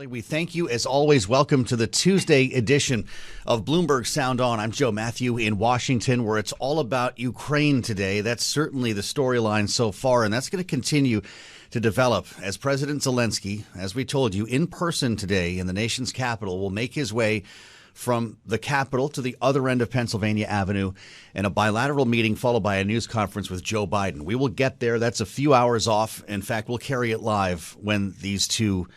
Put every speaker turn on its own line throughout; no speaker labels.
We thank you as always. Welcome to the Tuesday edition of Bloomberg Sound On. I'm Joe Matthew in Washington, where it's all about Ukraine today. That's certainly the storyline so far, and that's going to continue to develop as President Zelensky, as we told you, in person today in the nation's capital, will make his way from the Capitol to the other end of Pennsylvania Avenue in a bilateral meeting followed by a news conference with Joe Biden. We will get there. That's a few hours off. In fact, we'll carry it live when these two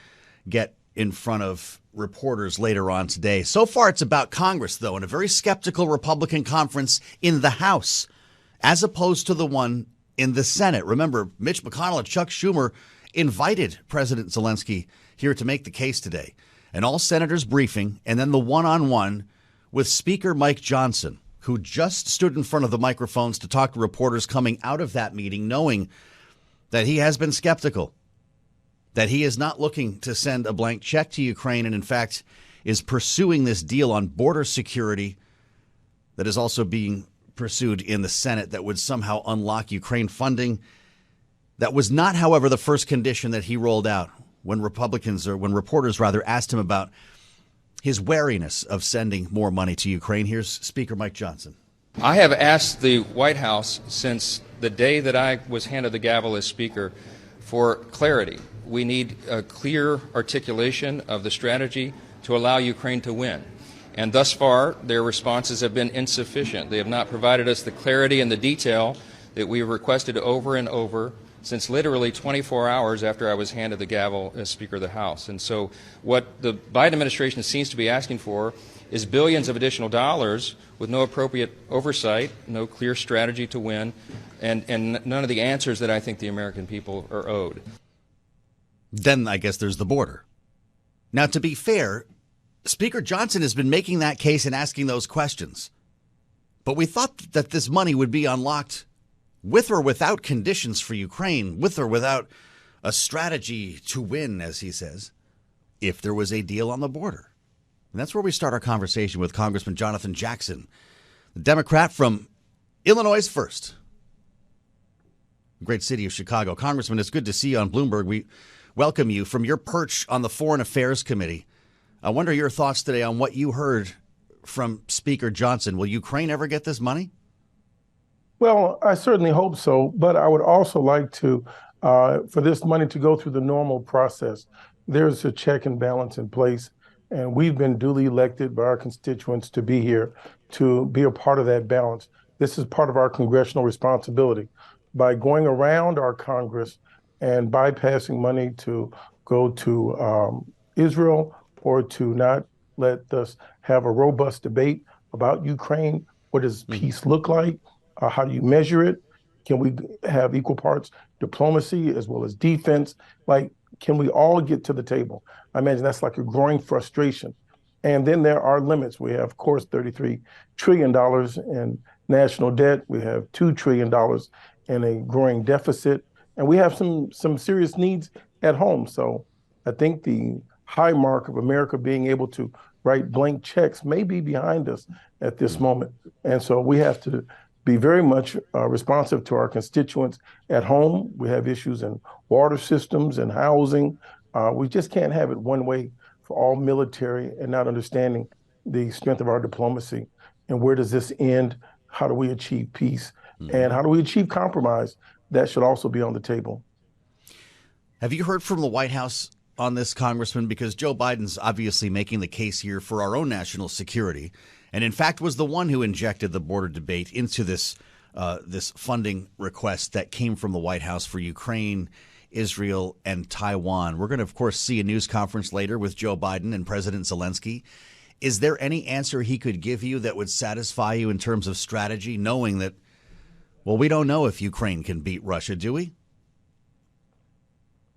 get in front of reporters later on today. So far, it's about Congress, though, and a very skeptical Republican conference in the House, as opposed to the one in the Senate. Remember, Mitch McConnell and Chuck Schumer invited President Zelensky here to make the case today. An all-senators briefing, and then the one-on-one with Speaker Mike Johnson, who just stood in front of the microphones to talk to reporters coming out of that meeting, knowing that he has been skeptical, that he is not looking to send a blank check to Ukraine, and in fact is pursuing this deal on border security that is also being pursued in the Senate that would somehow unlock Ukraine funding. That was not, however, the first condition that he rolled out when reporters asked him about his wariness of sending more money to Ukraine. Here's Speaker Mike Johnson.
I have asked the White House since the day that I was handed the gavel as Speaker for clarity. We need a clear articulation of the strategy to allow Ukraine to win. And thus far, their responses have been insufficient. They have not provided us the clarity and the detail that we have requested over and over since literally 24 hours after I was handed the gavel as Speaker of the House. And so what the Biden administration seems to be asking for is billions of additional dollars with no appropriate oversight, no clear strategy to win, and none of the answers that I think the American people are owed.
Then I guess there's the border. Now, to be fair, Speaker Johnson has been making that case and asking those questions. But we thought that this money would be unlocked with or without conditions for Ukraine, with or without a strategy to win, as he says, if there was a deal on the border. And that's where we start our conversation with Congressman Jonathan Jackson, the Democrat from Illinois' first great city of Chicago. Congressman, it's good to see you on Bloomberg. We welcome you from your perch on the Foreign Affairs Committee. I wonder your thoughts today on what you heard from Speaker Johnson. Will Ukraine ever get this money?
Well, I certainly hope so, but I would also like to, for this money to go through the normal process. There's a check and balance in place, and we've been duly elected by our constituents to be here, to be a part of that balance. This is part of our congressional responsibility. By going around our Congress and bypassing money to go to Israel or to not let us have a robust debate about Ukraine, what does peace look like? How do you measure it? Can we have equal parts diplomacy as well as defense? Like, can we all get to the table? I imagine that's like a growing frustration. And then there are limits. We have, of course, $33 trillion in national debt. We have $2 trillion in a growing deficit. And we have some serious needs at home. So I think the high mark of America being able to write blank checks may be behind us at this moment. And so we have to be very much responsive to our constituents at home. We have issues in water systems and housing. We just can't have it one way for all military and not understanding the strength of our diplomacy. And where does this end? How do we achieve peace? And how do we achieve compromise? That should also be on the table.
Have you heard from the White House on this, Congressman? Because Joe Biden's obviously making the case here for our own national security, and in fact was the one who injected the border debate into this funding request that came from the White House for Ukraine, Israel, and Taiwan. We're going to, of course, see a news conference later with Joe Biden and President Zelensky. Is there any answer he could give you that would satisfy you in terms of strategy, knowing that, well, we don't know if Ukraine can beat Russia, do we?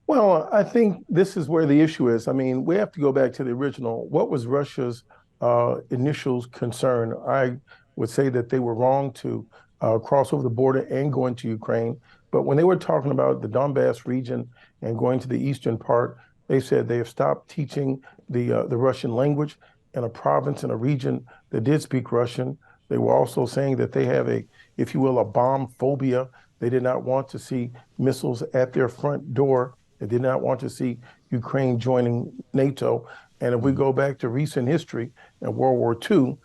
Well, I think this is where the issue is. I mean, we have to go back to the original. What was Russia's initial concern? I would say that they were wrong to cross over the border and go into Ukraine. But when they were talking about the Donbass region and going to the eastern part, they said they have stopped teaching the Russian language in a province, in a region that did speak Russian. They were also saying that they have a, if you will, a bomb phobia. They did not want to see missiles at their front door. They did not want to see Ukraine joining NATO. And if we
Mhm.
go back to recent history in World War II,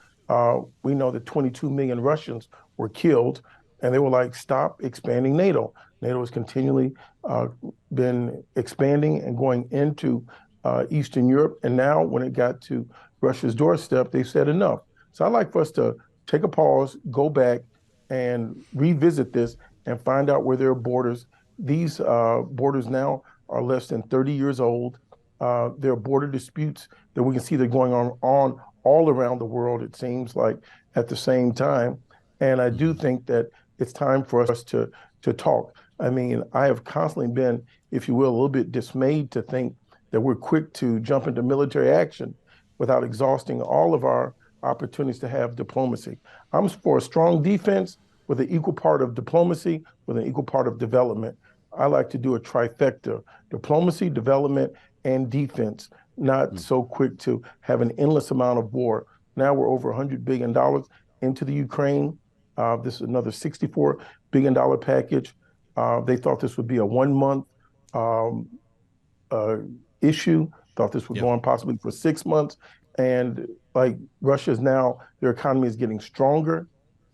we know that 22 million Russians were killed, and they were like, stop expanding NATO. NATO has continually uh, been expanding and going into Eastern Europe. And now, when it got to Russia's doorstep, they said enough. So I'd like for us to take a pause, go back, and revisit this and find out where there are borders. These borders now are less than 30 years old. There are border disputes that we can see that are going on all around the world, it seems like, at the same time. And I do
Mhm.
think that it's time for us to talk. I mean, I have constantly been, if you will, a little bit dismayed to think that we're quick to jump into military action without exhausting all of our opportunities to have diplomacy. I'm for a strong defense with an equal part of diplomacy, with an equal part of development. I like to do a trifecta: diplomacy, development, and defense, not
Mhm.
so quick to have an endless amount of war. Now we're over $100 billion into the Ukraine. This is another $64 billion package. They thought this would be a 1 month um, uh, issue, thought this would
Yeah.
go on possibly for 6 months. And like Russia's now, their economy is getting stronger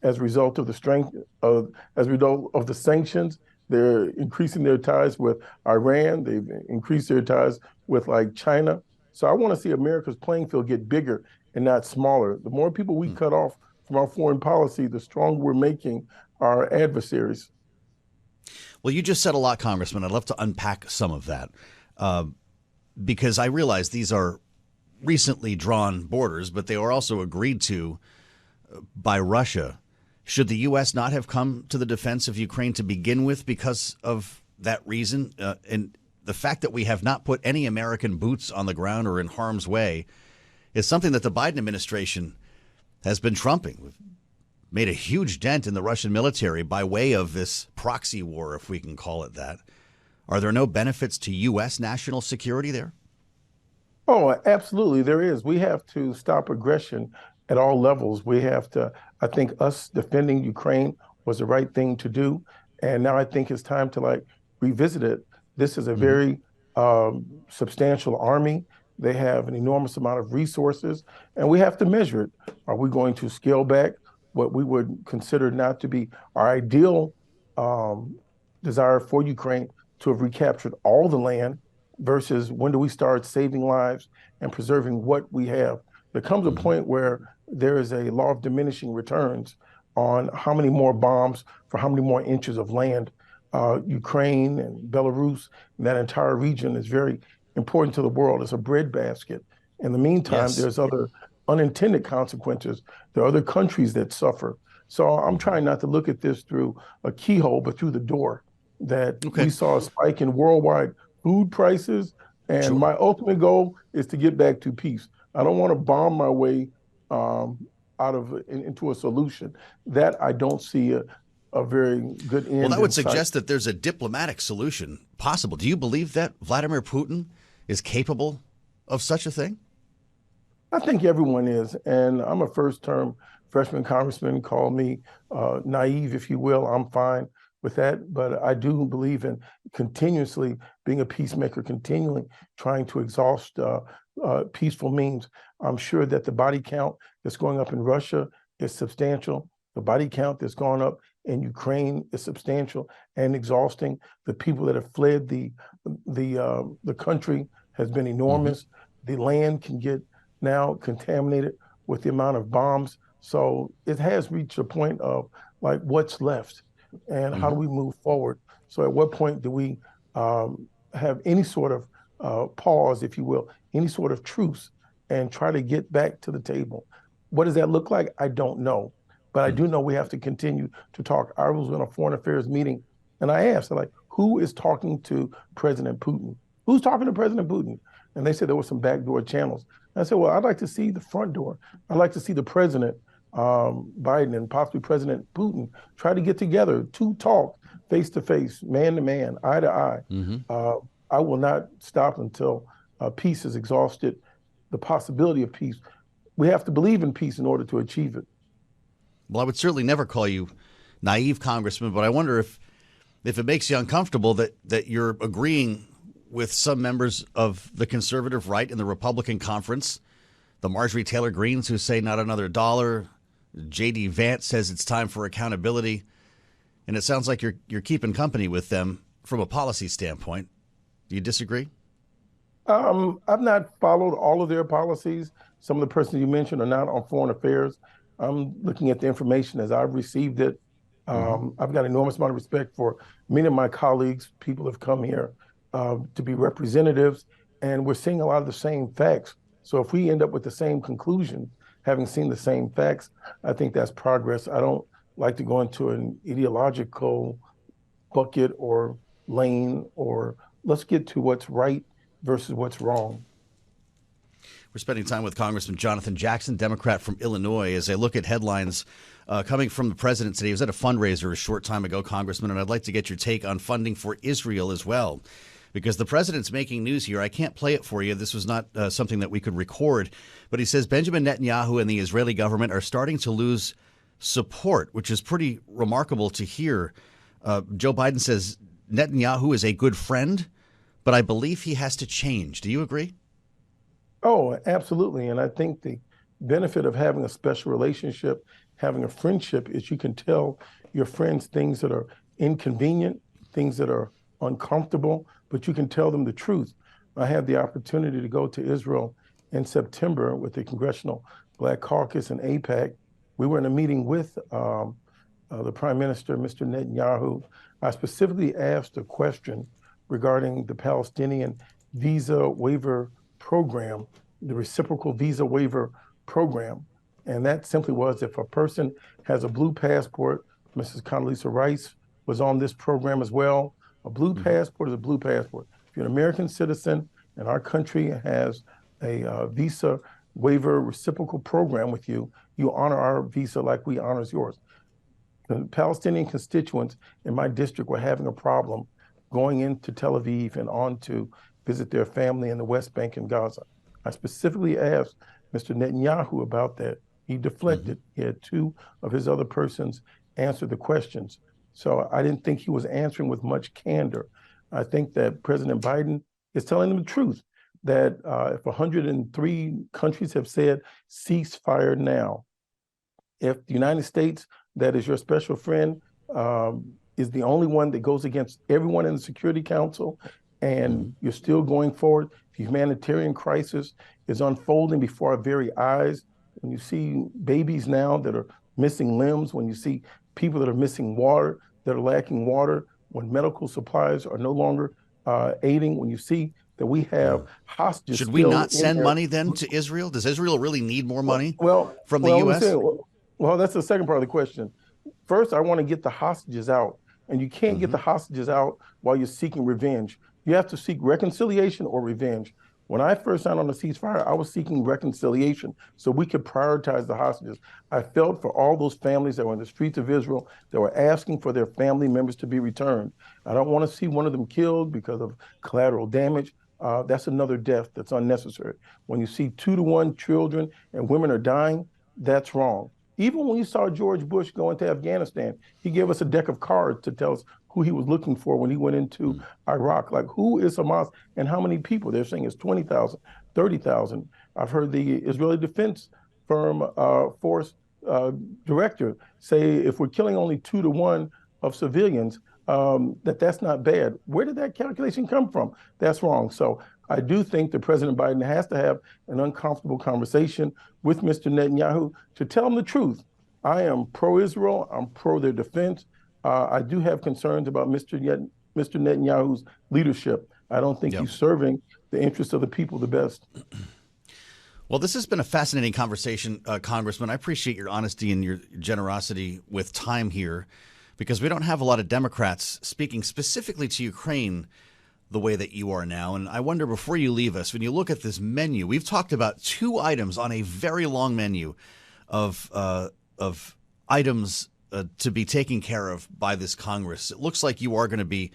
as a result of the strength of, as a result of the sanctions. They're increasing their ties with Iran. They've increased their ties with like China. So I want to see America's playing field get bigger and not smaller. The more people we
Hmm.
cut off from our foreign policy, the stronger we're making our adversaries.
Well, you just said a lot, Congressman. I'd love to unpack some of that uh, because I realize these are recently drawn borders, but they were also agreed to by Russia. Should the U.S. not have come to the defense of Ukraine to begin with because of that reason? And the fact that we have not put any American boots on the ground or in harm's way is something that the Biden administration has been trumping. We've made a huge dent in the Russian military by way of this proxy war, if we can call it that. Are there no benefits to U.S. national security there?
Oh, absolutely. There is. We have to stop aggression at all levels. We have to, I think us defending Ukraine was the right thing to do. And now I think it's time to like revisit it. This is a
Hmm.
very substantial army. They have an enormous amount of resources, and we have to measure it. Are we going to scale back what we would consider not to be our ideal um, desire for Ukraine to have recaptured all the land? Versus when do we start saving lives and preserving what we have? There comes a
Hmm.
point where there is a law of diminishing returns on how many more bombs for how many more inches of land. Ukraine and Belarus and that entire region is very important to the world. It's a breadbasket. In the meantime,
Yes.
there's other unintended consequences. There are other countries that suffer. So I'm
Hmm.
trying not to look at this through a keyhole, but through the door. That
Okay.
we saw a spike in worldwide food prices. And
Sure.
my ultimate goal is to get back to peace. I don't want to bomb my way um, into a solution. That I don't see a very good
Well,
end
that would
in sight.
suggest that there's a diplomatic solution possible. Do you believe that Vladimir Putin is capable of such a thing?
I think everyone is, and I'm a first-term freshman congressman. Call me naive, if you will. I'm fine with that, but I do believe in continuously being a peacemaker, continually trying to exhaust peaceful means. I'm sure that the body count that's going up in Russia is substantial. The body count that's gone up in Ukraine is substantial and exhausting. The people that have fled the country has been
Hmm.
enormous. The land can get now contaminated with the amount of bombs. So it has reached a point of like what's left and how do
Hmm.
we move forward? So at what point do we have any sort of pause, if you will, any sort of truce and try to get back to the table? What does that look like? I don't know. But I do know we have to continue to talk. I was in a foreign affairs meeting and I asked, like, who is talking to President Putin? Who's talking to President Putin? And they said there were some backdoor channels. I said, well, I'd like to see the front door. I'd like to see the president, Biden, and possibly President Putin try to get together to talk face to face, man to man, eye to eye.
Hmm.
Uh, I will not stop until peace is exhausted, the possibility of peace. We have to believe in peace in order to achieve it.
Well, I would certainly never call you naive, Congressman, but I wonder if it makes you uncomfortable that you're agreeing with some members of the conservative right in the Republican conference. The Marjorie Taylor Greens, who say not another dollar. J.D. Vance says it's time for accountability. And it sounds like you're keeping company with them from a policy standpoint. Do you disagree?
I've not followed all of their policies. Some of the persons you mentioned are not on foreign affairs. I'm looking at the information as I've received it. I've got enormous amount of respect for many of my colleagues. People have come here to be representatives, and we're seeing a lot of the same facts. So if we end up with the same conclusion, having seen the same facts, I think that's progress. I don't like to go into an ideological bucket or lane, or let's get to what's right versus what's wrong.
We're spending time with Congressman Jonathan Jackson, Democrat from Illinois, as I look at headlines coming from the president today. He was at a fundraiser a short time ago, Congressman, and I'd like to get your take on funding for Israel as well, because the president's making news here. I can't play it for you. This was not something that we could record, but he says Benjamin Netanyahu and the Israeli government are starting to lose support, which is pretty remarkable to hear. Joe Biden says Netanyahu is a good friend, but I believe he has to change. Do you agree?
Oh, absolutely. And I think the benefit of having a special relationship, having a friendship, is you can tell your friends things that are inconvenient, things that are uncomfortable, but you can tell them the truth. I had the opportunity to go to Israel in September with the Congressional Black Caucus and AIPAC. We were in a meeting with the Prime Minister, Mr. Netanyahu. I specifically asked a question regarding the Palestinian visa waiver program, the reciprocal visa waiver program. And that simply was, if a person has a blue passport, Mrs. Condoleezza Rice was on this program as well. A blue passport is a blue passport. If you're an American citizen and our country has a visa waiver reciprocal program with you, you honor our visa like we honors yours. The Palestinian constituents in my district were having a problem going into Tel Aviv and on to visit their family in the West Bank and Gaza. I specifically asked Mr. Netanyahu about that. He deflected. He had two of his other persons answer the questions. So I didn't think he was answering with much candor. I think that President Biden is telling them the truth, that if 103 countries have said ceasefire now, if the United States, that is your special friend, is the only one that goes against everyone in the Security Council, and you're still going forward, the humanitarian crisis is unfolding before our very eyes. When you see babies now that are missing limbs, when you see people that are missing water, that are lacking water, when medical supplies are no longer aiding, when you see that we have hostages.
Should we not send money then to Israel? Does Israel really need more money from the U.S.?
Well, that's the second part of the question. First, I want to get the hostages out. And you can't get the hostages out while you're seeking revenge. You have to seek reconciliation or revenge. When I first signed on the ceasefire, I was seeking reconciliation so we could prioritize the hostages. I felt for all those families that were in the streets of Israel that were asking for their family members to be returned. I don't want to see one of them killed because of collateral damage. That's another death that's unnecessary. When you see 2-to-1 children and women are dying, that's wrong. Even when you saw George Bush go into Afghanistan, he gave us a deck of cards to tell us who he was looking for when he went into Iraq. Like, who is Hamas and how many people? They're saying it's 20,000, 30,000. I've heard the Israeli Defense Firm Force director say if we're killing only 2-to-1 of civilians, that's not bad. Where did that calculation come from? That's wrong. So I do think that President Biden has to have an uncomfortable conversation with Mr. Netanyahu to tell him the truth. I am pro-Israel. I'm pro their defense. I do have concerns about Mr. Netanyahu's leadership. I don't think he's serving the interests of the people the best.
Well, this has been a fascinating conversation, Congressman. I appreciate your honesty and your generosity with time here, because we don't have a lot of Democrats speaking specifically to Ukraine the way that you are now. And I wonder, before you leave us, when you look at this menu, we've talked about 2 items on a very long menu of items to be taken care of by this Congress. It looks like you are going to be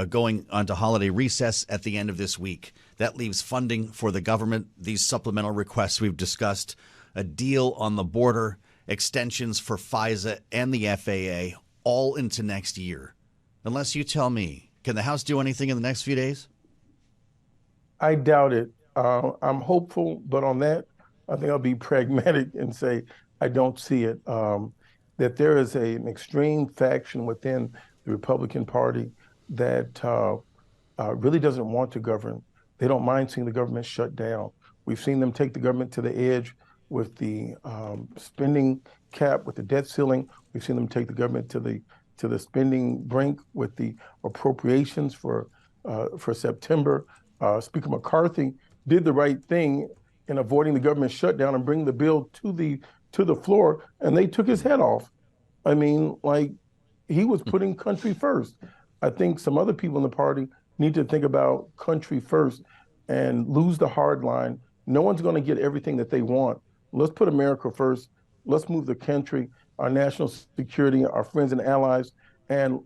going onto holiday recess at the end of this week. That leaves funding for the government, these supplemental requests we've discussed, a deal on the border, extensions for FISA and the FAA, all into next year. Unless you tell me, can the House do anything in the next few days?
I doubt it. I'm hopeful, but on that, I think I'll be pragmatic and say I don't see it. That there is an extreme faction within the Republican Party that really doesn't want to govern. They don't mind seeing the government shut down. We've seen them take the government to the edge with the spending cap, with the debt ceiling. We've seen them take the government to the spending brink with the appropriations for September. Speaker McCarthy did the right thing in avoiding the government shutdown and bringing the bill to the floor, and they took his head off. I mean, like he was putting country first. I think some other people in the party need to think about country first and lose the hard line. No one's going to get everything that they want. Let's put America first. Let's move the country, our national security, our friends and allies, and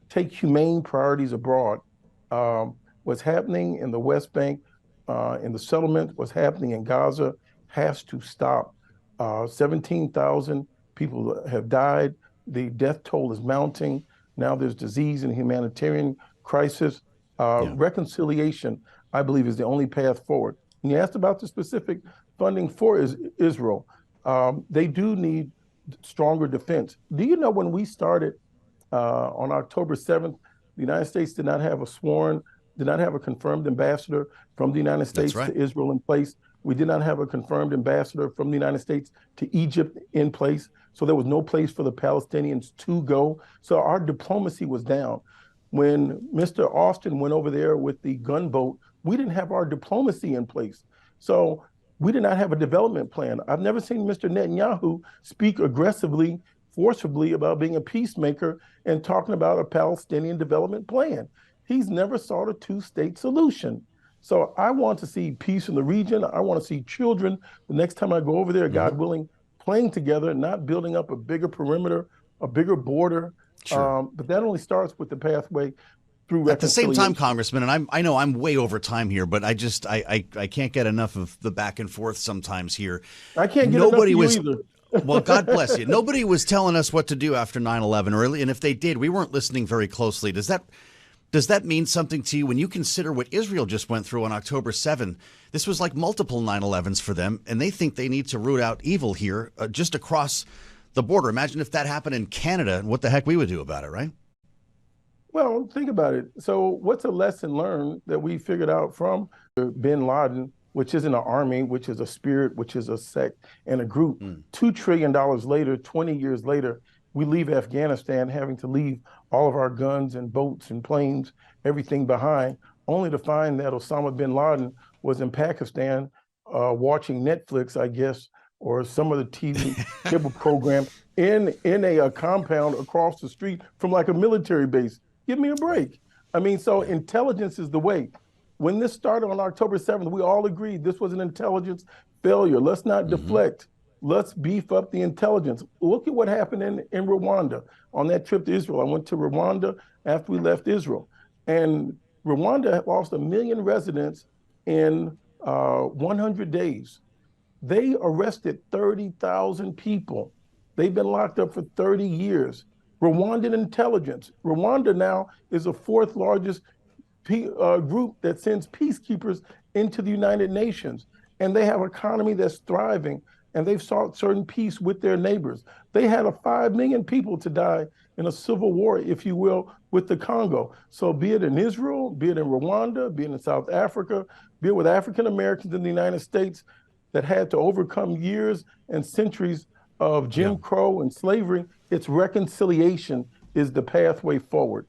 take humane priorities abroad. What's happening in the West Bank, in the settlement, what's happening in Gaza has to stop. 17,000 people have died. The death toll is mounting. Now there's disease and humanitarian crisis. Reconciliation, I believe, is the only path forward. And you asked about the specific funding for Israel. They do need stronger defense. Do you know when we started on October 7th, the United States did not have a confirmed ambassador from the United States to Israel in place. We did not have a confirmed ambassador from the United States to Egypt in place. So there was no place for the Palestinians to go. So our diplomacy was down. When Mr. Austin went over there with the gunboat, we didn't have our diplomacy in place. So we did not have a development plan. I've never seen Mr. Netanyahu speak aggressively, forcibly about being a peacemaker and talking about a Palestinian development plan. He's never sought a two-state solution. So I want to see peace in the region. I want to see children, the next time I go over there, God willing, playing together, not building up a bigger perimeter, a bigger border.
Sure.
But that only starts with the pathway through
At the same
reconciliation.
time, Congressman, and I know I'm way over time here, but I can't get enough of the back and forth sometimes here.
I can't get enough of you either.
Well, God bless you. Nobody was telling us what to do after 9/11 early, and if they did, we weren't listening very closely. Does that mean something to you when you consider what Israel just went through on October 7? This was like multiple 9/11s for them, and they think they need to root out evil here just across the border. Imagine if that happened in Canada and what the heck we would do about it, right?
Well, think about it. So what's a lesson learned that we figured out from bin Laden, which isn't an army, which is a spirit, which is a sect and a group? $2 trillion later, 20 years later, we leave Afghanistan having to leave all of our guns and boats and planes, everything behind, only to find that Osama bin Laden was in Pakistan watching Netflix, I guess, or some of the TV cable program in a compound across the street from like a military base. Give me a break. I mean, so intelligence is the way. When this started on October 7th, we all agreed this was an intelligence failure. Let's not deflect. Let's beef up the intelligence. Look at what happened in Rwanda on that trip to Israel. I went to Rwanda after we left Israel. And Rwanda lost 1 million residents in 100 days. They arrested 30,000 people. They've been locked up for 30 years. Rwandan intelligence. Rwanda now is the fourth largest group that sends peacekeepers into the United Nations. And they have an economy that's thriving, and they've sought certain peace with their neighbors. They had 5 million people to die in a civil war, if you will, with the Congo. So be it in Israel, be it in Rwanda, be it in South Africa, be it with African Americans in the United States that had to overcome years and centuries of Jim Crow and slavery, it's reconciliation is the pathway forward.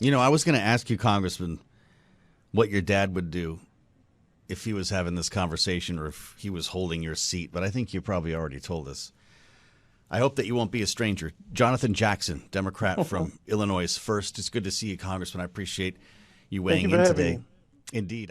You know, I was going to ask you, Congressman, what your dad would do if he was having this conversation or if he was holding your seat, but I think you probably already told us. I hope that you won't be a stranger. Jonathan Jackson, Democrat from Illinois' first. It's good to see you, Congressman. I appreciate you weighing in today. Indeed.